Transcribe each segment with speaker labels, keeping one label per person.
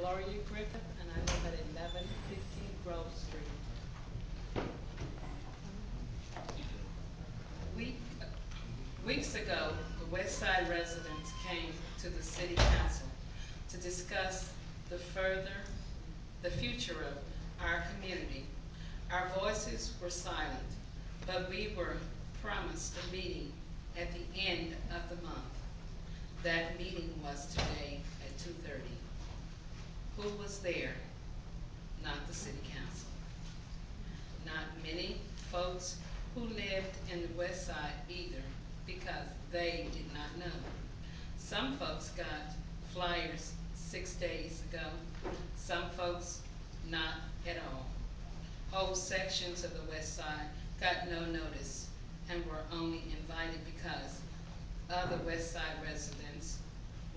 Speaker 1: Gloria Griffith, and I live at 1115 Grove Street. Week, Weeks ago, the Westside residents came to the City Council to discuss the further, the future of our community. Our voices were silent, but we were promised a meeting at the end of the month. That meeting was today at 2:30. Who was there? Not the City Council. Not many folks who lived in the West Side either, because they did not know. Some folks got flyers 6 days ago, some folks not at all. Whole sections of the West Side got no notice and were only invited because other West Side residents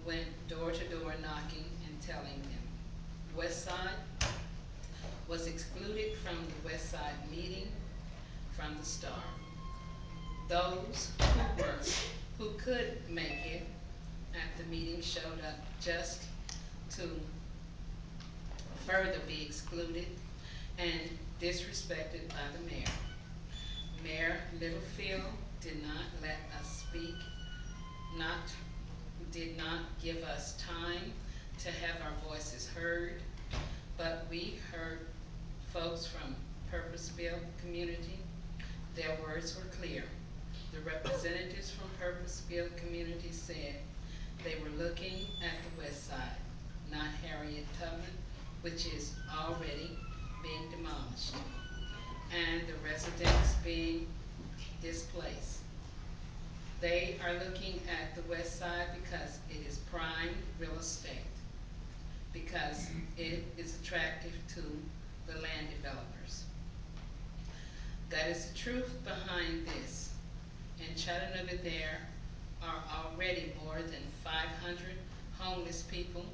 Speaker 1: went door to door knocking and telling them. West Side was excluded from the West Side meeting from the start. Those who could make it at the meeting showed up just to further be excluded and disrespected by the mayor. Mayor Littlefield did not let us speak, not did not give us time to have our voices heard, but we heard folks from purpose-built community. Their words were clear. The representatives from purpose-built community said they were looking at the West Side, not Harriet Tubman, which is already being demolished, and the residents being displaced. They are looking at the West Side because it is prime real estate, because it is attractive to the land developers. That is the truth behind this. In Chattanooga, there are already more than 500 homeless people,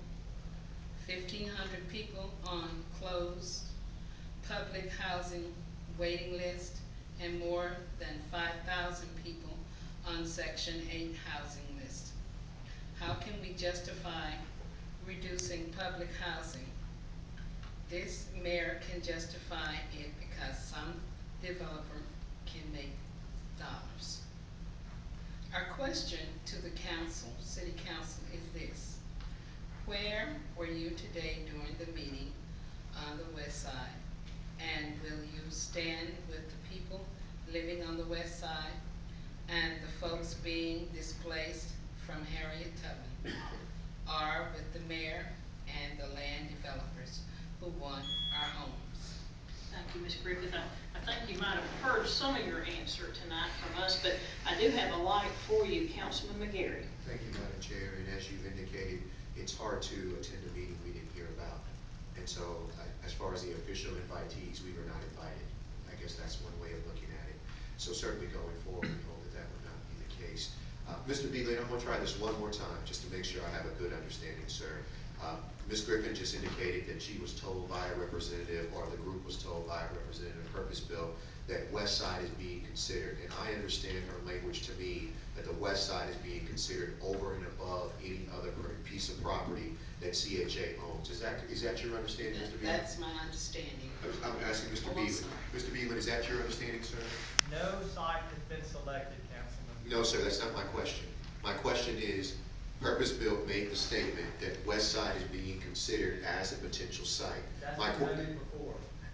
Speaker 1: 1,500 people on closed public housing waiting list, and more than 5,000 people on Section 8 housing list. How can we justify reducing public housing? This mayor can justify it because some developer can make dollars. Our question to the council, city council, is this: where were you today during the meeting on the West Side? And will you stand with the people living on the West Side and the folks being displaced from Harriet Tubman, or with the mayor and the land developers who want our homes?
Speaker 2: Thank you, Ms. Griffith. I think you might have heard some of your answer tonight from us, but I do have a light for you, Councilman McGarry.
Speaker 3: Thank you, Madam Chair, and as you've indicated, it's hard to attend a meeting we didn't hear about. And so, as far as the official invitees, we were not invited. I guess that's one way of looking at it. So certainly going forward, we hope that that would not be the case. Mr. Beelan, I'm going to try this one more time just to make sure I have a good understanding, sir. Ms. Griffin just indicated that she was told by a representative, or the group was told by a representative, Purpose Bill, that West Side is being considered. And I understand her language to mean that the West Side is being considered over and above any other piece of property that CHA owns. Is that your understanding, Mr. Beelan?
Speaker 1: That's my understanding.
Speaker 3: I'm asking Mr. Beelan. Mr. Beelan, is that your understanding, sir?
Speaker 4: No site has been selected, Councilman.
Speaker 3: No, sir, that's not my question. My question is, Purpose Built made the statement that West Side is being considered as a potential site.
Speaker 4: That's been noted before.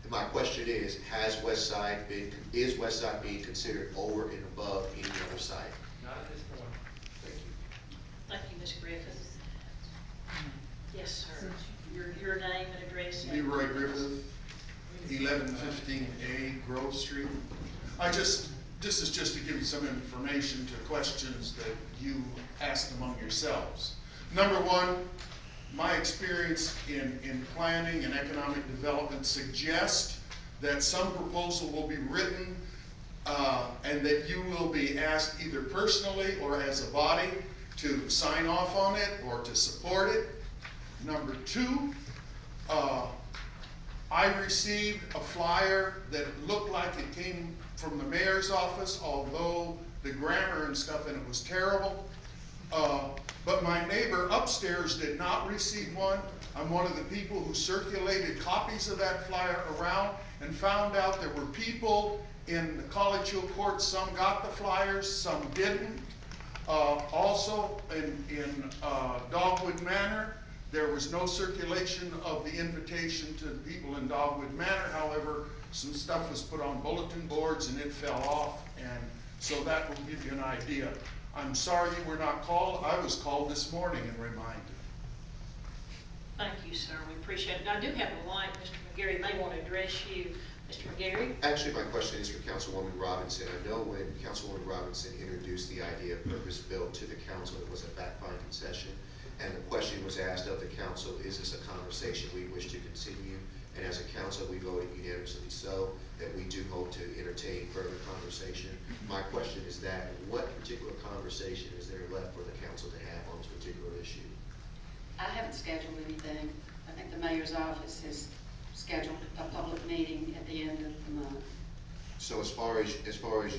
Speaker 3: My question is West Side being considered over and above any other site?
Speaker 4: Not at this point.
Speaker 3: Thank you.
Speaker 2: Thank you, Ms. Griffith. Yes, sir. Your name and address.
Speaker 5: Leroy Griffith, 1115A Grove Street. This is just to give you some information to questions that you asked among yourselves. Number one, my experience in planning and economic development suggests that some proposal will be written and that you will be asked either personally or as a body to sign off on it or to support it. Number two, I received a flyer that looked like it came from the mayor's office, although the grammar and stuff in it was terrible. But my neighbor upstairs did not receive one. I'm one of the people who circulated copies of that flyer around and found out there were people in the College Hill Court, some got the flyers, some didn't. Also, in Dogwood Manor, there was no circulation of the invitation to the people in Dogwood Manor. However, some stuff was put on bulletin boards and it fell off, and so that will give you an idea. I'm sorry you were not called. I was called this morning and reminded.
Speaker 2: Thank you, sir. We appreciate it. I do have a light. Mr. McGarry may want to address you. Mr. McGarry?
Speaker 3: Actually, my question is for Councilwoman Robinson. I know when Councilwoman Robinson introduced the idea of purpose-built to the council, it was a fact-finding session, and the question was asked of the council, is this a conversation we wish to continue? And as a council, we voted unanimously so, that we do hope to entertain further conversation. My question is that, what particular conversation is there left for the council to have on this particular issue?
Speaker 6: I haven't scheduled anything. I think the mayor's office has scheduled a public meeting at the end of the month.
Speaker 3: So as far as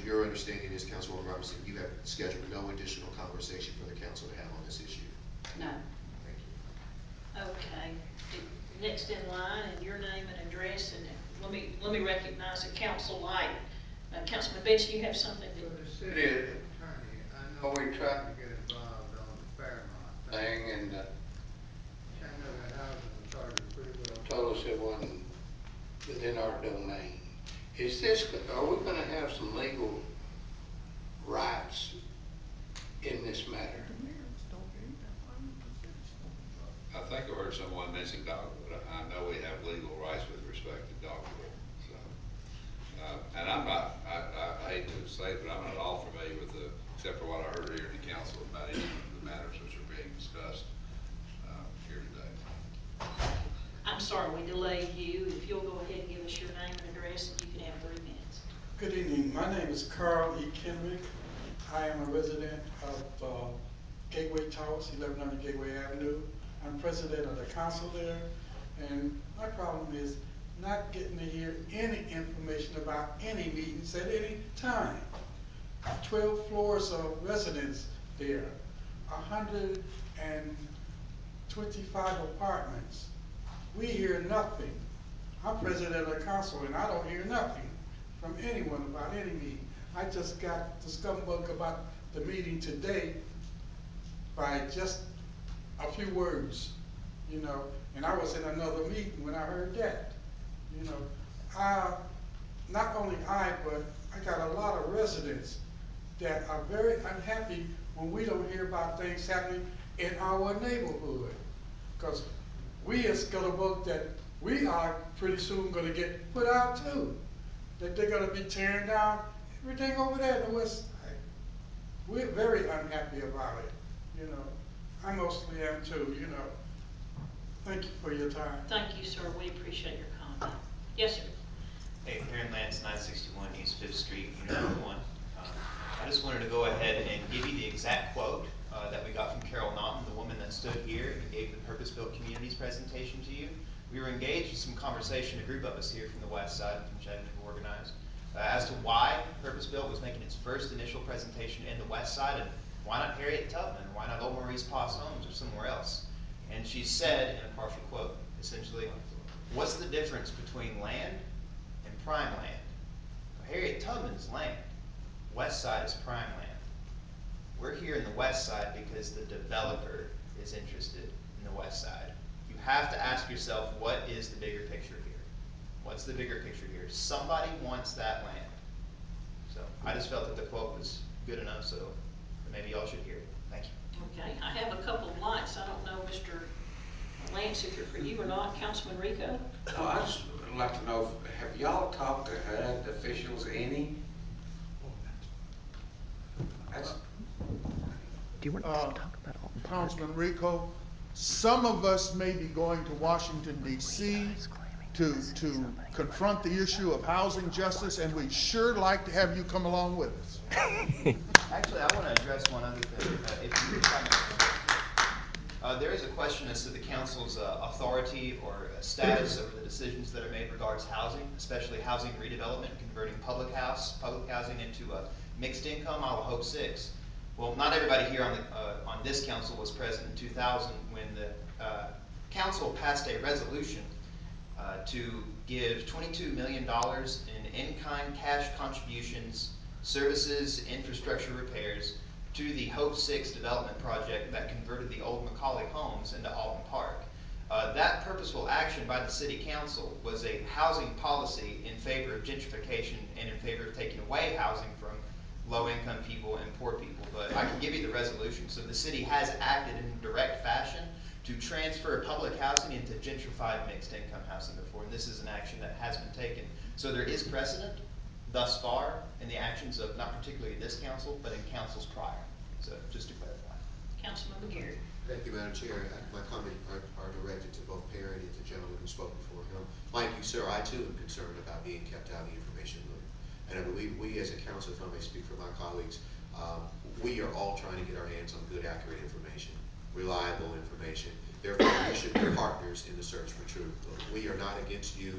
Speaker 3: your understanding is, Councilwoman Robinson, you have scheduled no additional conversation for the council to have on this issue?
Speaker 6: No.
Speaker 3: Thank you.
Speaker 2: Okay. Next in line, and your name and address, and let me recognize a council light. Councilman Benson, you have something
Speaker 7: For
Speaker 2: to...
Speaker 7: the city attorney, I know we tried to get involved on the Fairmont thing, and Chattanooga Housing Authority pretty well told us it wasn't within our domain. Are we gonna have some legal rights in this matter?
Speaker 8: I think I heard someone mention Dogwood. I know we have legal rights with respect to Dogwood. So, and I'm not, I hate to say it, but I'm not at all familiar with except for what I heard here in the council about any of the matters which are being discussed here today.
Speaker 2: I'm sorry we delayed you. If you'll go ahead and give us your name and address, and you can have 3 minutes.
Speaker 9: Good evening. My name is Carl E. Kenrick. I am a resident of Gateway Towers, 1100 Gateway Avenue. I'm president of the council there, and my problem is not getting to hear any information about any meetings at any time. 12 floors of residence there, 125 apartments. We hear nothing. I'm president of the council, and I don't hear nothing from anyone about any meeting. I just got the scumbag about the meeting today by just a few words, you know, and I was in another meeting when I heard that, you know. Not only but I got a lot of residents that are very unhappy when we don't hear about things happening in our neighborhood. Because we as Scuttlebutt that we are pretty soon going to get put out too. That they're going to be tearing down everything over there in the west side. We're very unhappy about it, you know. I mostly am too, you know. Thank you for your time.
Speaker 2: Thank you, sir. We appreciate your comment. Yes, sir.
Speaker 10: Hey, Aaron Lance, 961 East 5th Street, Unit 1. I just wanted to go ahead and give you the exact quote that we got from Carol Naughton, the woman that stood here and gave the Purpose-Built Communities presentation to you. We were engaged in some conversation, a group of us here from the West Side, from Chattanooga Organized, as to why Purpose-Built was making its first initial presentation in the West Side, and why not Harriet Tubman, why not Old Maurice Potts Homes, or somewhere else. And she said, in a partial quote, essentially, what's the difference between land and prime land? Harriet Tubman's land. West Side is prime land. We're here in the West Side because the developer is interested in the West Side. You have to ask yourself, what is the bigger picture here? What's the bigger picture here? Somebody wants that land. So I just felt that the quote was good enough, so maybe y'all should hear it. Thank you.
Speaker 2: Okay, I have a couple of lights. I don't know, Mr. Lance, if they're for you or not. Councilman Rico?
Speaker 7: No, I just would like to know, have y'all talked to HUD officials any? That's,
Speaker 5: Councilman Rico, some of us may be going to Washington, D.C. to confront the issue of housing justice, and we'd sure like to have you come along with us.
Speaker 10: Actually, I want to address one other thing. If you there is a question as to the council's authority or status over the decisions that are made regards housing, especially housing redevelopment, converting public housing into a mixed income a la Hope 6. Well, not everybody here on this council was present in 2000 when the council passed a resolution to give $22 million in-kind cash contributions, services, infrastructure repairs to the Hope 6 development project that converted the old Macaulay homes into Alton Park. That purposeful action by the city council was a housing policy in favor of gentrification and in favor of taking away housing from low-income people and poor people. But I can give you the resolution. So the city has acted in direct fashion to transfer public housing into gentrified mixed-income housing before, and this is an action that has been taken. So there is precedent thus far in the actions of not particularly this council, but in councils prior. So just to clarify.
Speaker 2: Councilmember Gary.
Speaker 3: Thank you, Madam Chair. My comments are directed to both Perry and the gentleman who spoke before him. Like you, sir, I too am concerned about being kept out of the information loop. And I believe we as a council, if I may speak for my colleagues, we are all trying to get our hands on good, accurate information, reliable information. Therefore, we should be partners in the search for truth. We are not against you.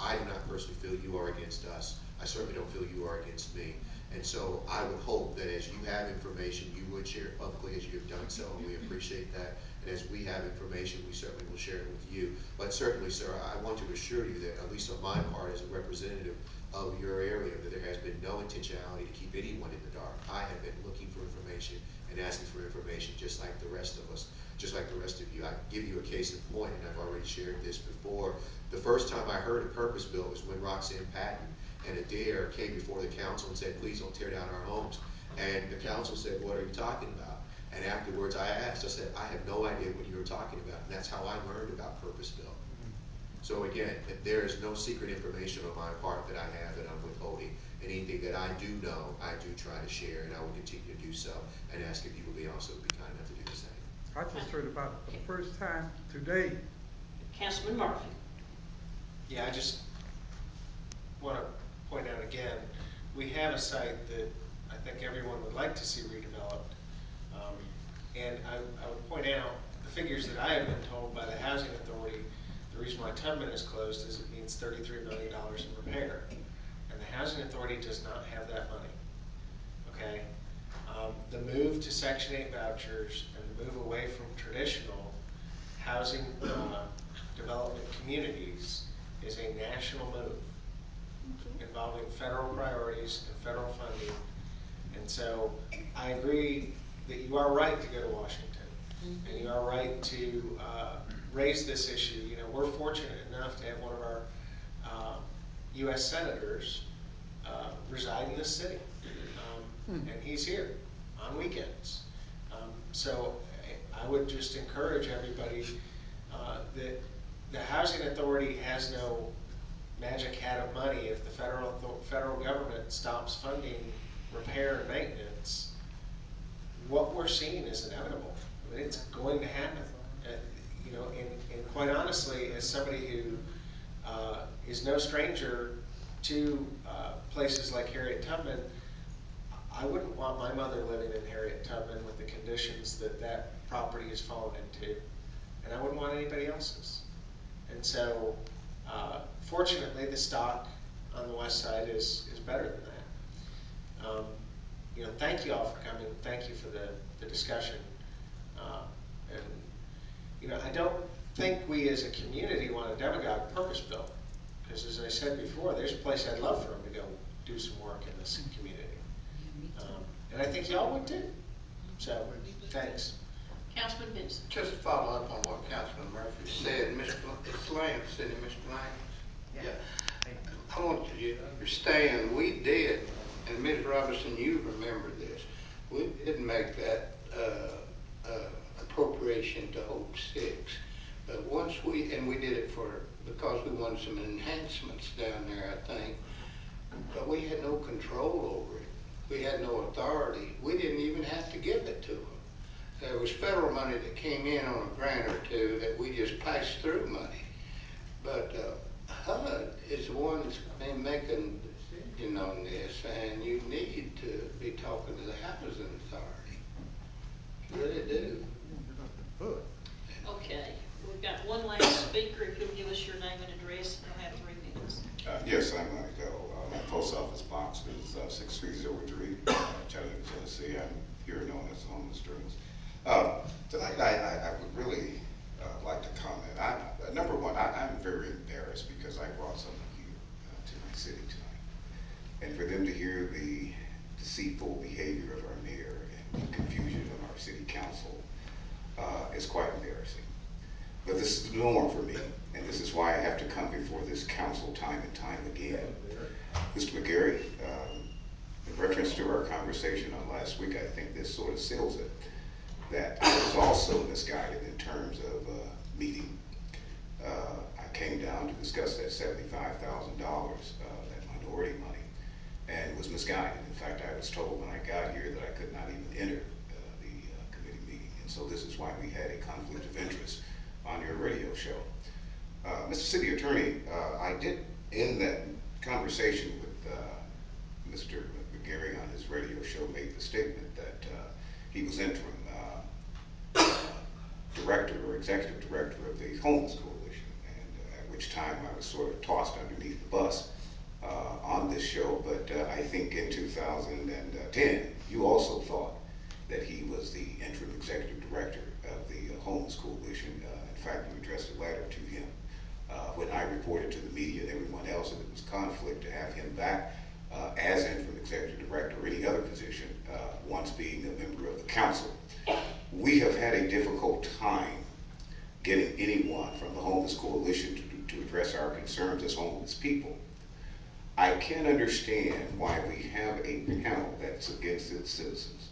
Speaker 3: I do not personally feel you are against us. I certainly don't feel you are against me. And so I would hope that as you have information, you would share it publicly as you have done so, and we appreciate that. And as we have information, we certainly will share it with you. But certainly, sir, I want to assure you that, at least on my part as a representative of your area, that there has been no intentionality to keep anyone in the dark. I have been looking for information and asking for information just like the rest of us, just like the rest of you. I give you a case in point, and I've already shared this before. The first time I heard of Purpose Built was when Roxanne Patton and Adair came before the council and said, please don't tear down our homes. And the council said, what are you talking about? And afterwards I asked, I said, I have no idea what you were talking about. And that's how I learned about Purpose Built. So again, there is no secret information on my part that I have that I'm withholding. And anything that I do know, I do try to share, and I will continue to do so, and ask if you will be also be kind enough to do the same.
Speaker 9: I just heard about it for the first time today.
Speaker 2: Councilman Murphy.
Speaker 11: Yeah, I just want to point out again, we have a site that I think everyone would like to see redeveloped. And I would point out the figures that I have been told by the Housing Authority. The reason why Tubman is closed is it needs $33 million in repair. And the Housing Authority does not have that money. Okay? The move to Section 8 vouchers and the move away from traditional housing development communities is a national move involving federal priorities and federal funding. And so I agree that you are right to go to Washington, and you are right to raise this issue. You know, we're fortunate enough to have one of our U.S. senators reside in this city, and he's here on weekends. So I would just encourage everybody that the Housing Authority has no magic hat of money. If the federal government stops funding repair and maintenance, what we're seeing is inevitable. I mean, it's going to happen. You know, and quite honestly, as somebody who is no stranger to places like Harriet Tubman, I wouldn't want my mother living in Harriet Tubman with the conditions that that property has fallen into, and I wouldn't want anybody else's. And so, fortunately, the stock on the west side is better than that. You know, thank you all for coming. Thank you for the discussion. And, you know, I don't think we as a community want a demagogue Purpose Built, because as I said before, there's a place I'd love for them to go do some work in this community. And I think y'all would too. So, thanks.
Speaker 2: Councilman Benson.
Speaker 7: Just to follow up on what Councilman Murphy said, it's Lance, City, Mr. Lance. Yeah. I want you to understand, we did, and Ms. Robinson, you remember this, we did make that appropriation to Hope 6. But once we did it because we wanted some enhancements down there, I think, but we had no control over it. We had no authority. We didn't even have to give it to them. There was federal money that came in on a grant or two that we just passed through money. But HUD is the one that's been making the decision on this, and you need to be talking to the Housing Authority. You really do.
Speaker 2: Okay, we've got one last speaker. If you'll give us your name and address, and you'll have 3 minutes.
Speaker 12: Yes, I'm going to go. My post office box is 6303, Chattanooga, Tennessee. I'm here known And for them to hear the deceitful behavior of our mayor and the confusion of our city council is quite embarrassing. But this is the norm for me, and this is why I have to come before this council time and time again. Mr. McGarry, in reference to our conversation on last week, I think this sort of seals it, that I was also misguided in terms of meeting. I came down to discuss that $75,000, that minority money, and was misguided. In fact, I was told when I got here that I could not even enter the committee meeting, and so this is why we had a conflict of interest on your radio show. Mr. City Attorney, I did end that conversation with Mr. McGarry on his radio show, made the statement that he was interim director or executive director of the Homeless Coalition, and at which time I was sort of tossed underneath the bus on this show. But I think in 2010, you also thought that he was the interim executive director of the Homeless Coalition. In fact, you addressed a letter to him when I reported to the media and everyone else that it was conflict to have him back as interim executive director or any other position, once being a member of the council. We have had a difficult time getting anyone from the Homeless Coalition to address our concerns as homeless people. I can understand why we have a panel that's against its citizens.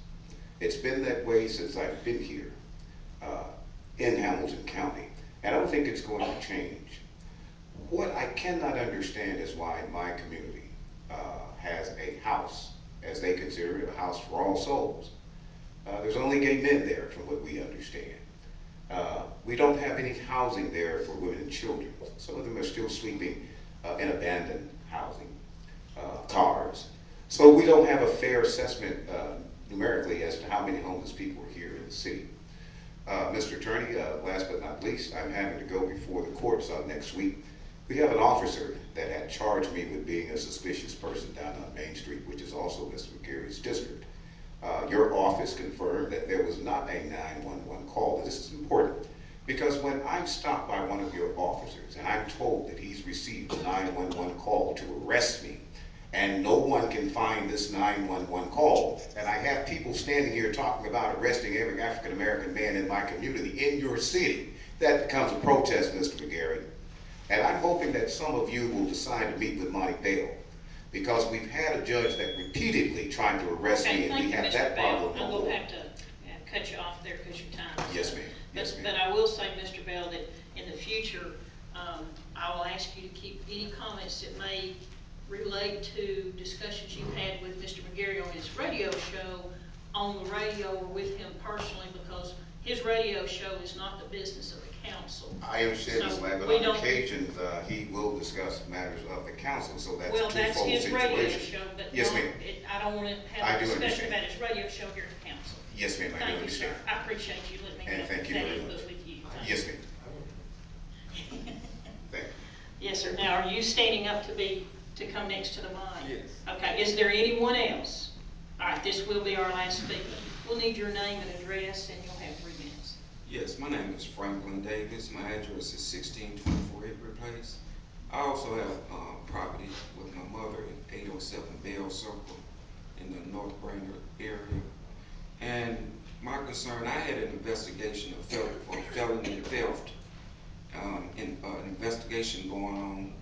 Speaker 12: It's been that way since I've been here in Hamilton County, and I don't think it's going to change. What I cannot understand is why my community has a house, as they consider it, a house for all souls. There's only gay men there, from what we understand. We don't have any housing there for women and children. Some of them are still sleeping in abandoned housing, cars. So we don't have a fair assessment numerically as to how many homeless people are here in the city. Mr. Attorney, last but not least, I'm having to go before the courts next week. We have an officer that had charged me with being a suspicious person down on Main Street, which is also Mr. McGarry's district. Your office confirmed that there was not a 911 call. This is important because when I'm stopped by one of your officers and I'm told that he's received a 911 call to arrest me, and no one can find this 911 call, and I have people standing here talking about arresting every African American man in my community, in your city, that becomes a protest, Mr. McGarry. And I'm hoping that some of you will decide to meet with Monty Bell, because we've had a judge that repeatedly tried to arrest me, and we have that problem no
Speaker 2: I'm
Speaker 12: more.
Speaker 2: gonna have to cut you off there because your time is
Speaker 12: Yes,
Speaker 2: up.
Speaker 12: ma'am. Yes, ma'am.
Speaker 2: But I will say, Mr. Bell, that in the future, I will ask you to keep any comments that may relate to discussions you've had with Mr. McGarry on his radio show on the radio or with him personally, because his radio show is not the business of the council.
Speaker 12: I understand, Ms.
Speaker 2: So
Speaker 12: Lamb, but
Speaker 2: we
Speaker 12: on
Speaker 2: don't-
Speaker 12: occasions, he will discuss matters of the council, so that's
Speaker 2: Well,
Speaker 12: a
Speaker 2: that's
Speaker 12: twofold
Speaker 2: his radio
Speaker 12: situation.
Speaker 2: show, but
Speaker 12: Yes,
Speaker 2: not,
Speaker 12: ma'am.
Speaker 2: I don't wanna
Speaker 12: I
Speaker 2: have a
Speaker 12: do
Speaker 2: discussion
Speaker 12: understand.
Speaker 2: about his radio show here at the council.
Speaker 12: Yes, ma'am, I do
Speaker 2: Thank you,
Speaker 12: understand.
Speaker 2: sir. I appreciate you letting me
Speaker 12: And
Speaker 2: have
Speaker 12: thank you
Speaker 2: that
Speaker 12: very
Speaker 2: input
Speaker 12: much.
Speaker 2: with you.
Speaker 12: Yes, ma'am. Thank you.
Speaker 2: Yes, sir. Now, are you standing up to come next to the mic?
Speaker 4: Yes.
Speaker 2: Okay, is there anyone else? All right, this will be our last speaker. We'll need your name and address, and you'll have 3 minutes.
Speaker 13: Yes, my name is Franklin Davis. My address is 1624 Hickory Place. I also have property with my mother at 807 Bell Circle in the North Brainerd area. And my concern, I had an investigation of for felony theft, an investigation going on,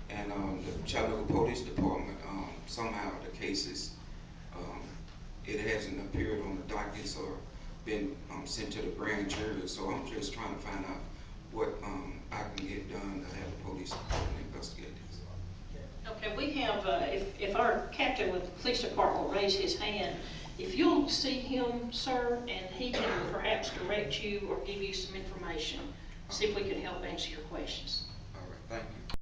Speaker 13: and the Chattanooga Police Department, somehow the cases, it hasn't appeared on the dockets or been sent to the grand jury. So I'm just trying to find out what I can get done to have the police department investigate this.
Speaker 2: Okay, we have, if our captain with the police department will raise his hand, if you'll see him, sir, and he can perhaps direct you or give you some information, see if we can help answer your questions.
Speaker 13: All right, thank you.